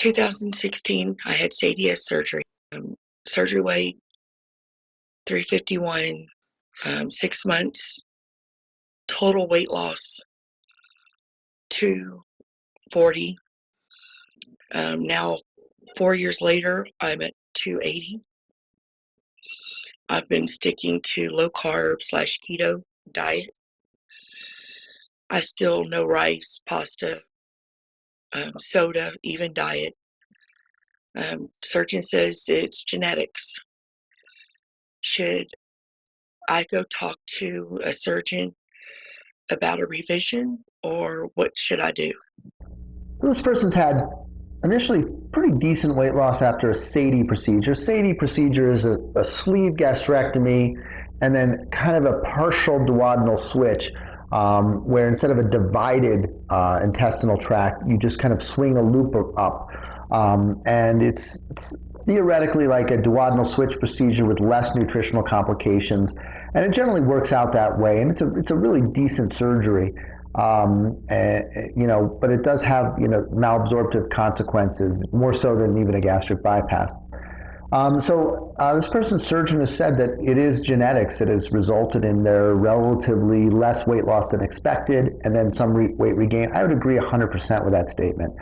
2016, I had SADI surgery. Surgery weight 351, 6 months. Total weight loss 240. Now, 4 years later, I'm at 280. I've been sticking to low carb / keto diet. I still no rice, pasta, soda, even diet. Surgeon says it's genetics. Should I go talk to a surgeon about a revision, or what should I do? So this person's had initially pretty decent weight loss after a SADI procedure. SADI procedure is a sleeve gastrectomy and then kind of a partial duodenal switch, where instead of a divided intestinal tract, you just kind of swing a loop up. And it's theoretically like a duodenal switch procedure with less nutritional complications, and it generally works out that way. And it's a really decent surgery, but it does have malabsorptive consequences, more so than even a gastric bypass. This person's surgeon has said that it is genetics that has resulted in their relatively less weight loss than expected, and then some weight regain. I would agree 100% with that statement.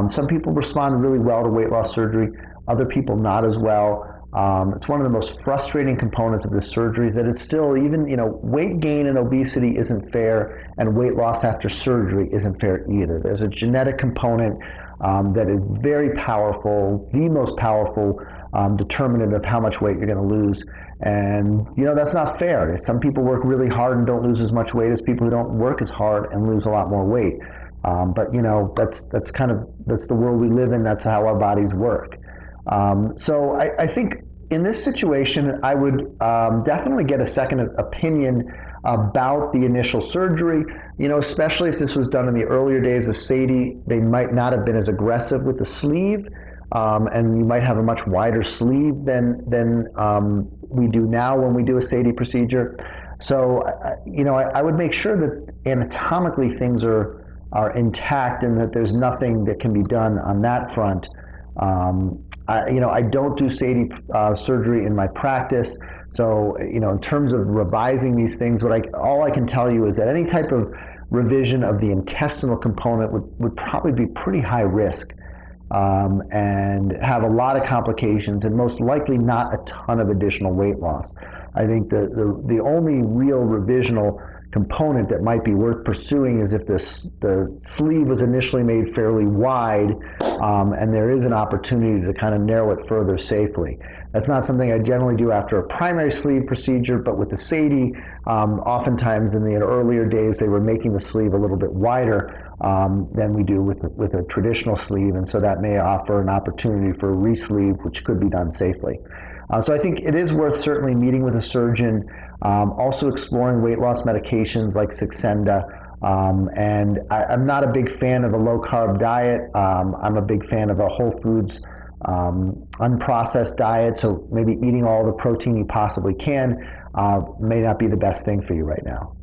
Some people respond really well to weight loss surgery, other people not as well. It's one of the most frustrating components of this surgery is that it's still, even, weight gain and obesity isn't fair, and weight loss after surgery isn't fair either. There's a genetic component that is very powerful, the most powerful determinant of how much weight you're going to lose. And, that's not fair. Some people work really hard and don't lose as much weight as people who don't work as hard and lose a lot more weight. But that's the world we live in. That's how our bodies work. So I think in this situation, I would definitely get a second opinion about the initial surgery. Especially if this was done in the earlier days of SADI, they might not have been as aggressive with the sleeve, and you might have a much wider sleeve than we do now when we do a SADI procedure. So I would make sure that anatomically things are intact and that there's nothing that can be done on that front. I don't do SADI surgery in my practice, so in terms of revising these things, all I can tell you is that any type of revision of the intestinal component would probably be pretty high risk, and have a lot of complications, and most likely not a ton of additional weight loss. I think the only real revisional component that might be worth pursuing is if the sleeve was initially made fairly wide, and there is an opportunity to kind of narrow it further safely. That's not something I generally do after a primary sleeve procedure, but with the SADI, oftentimes in the earlier days they were making the sleeve a little bit wider than we do with a traditional sleeve, and so that may offer an opportunity for a re-sleeve, which could be done safely. So I think it is worth certainly meeting with a surgeon, also exploring weight loss medications like Saxenda. And I'm not a big fan of a low-carb diet. I'm a big fan of a whole foods, unprocessed diet, so maybe eating all the protein you possibly can may not be the best thing for you right now.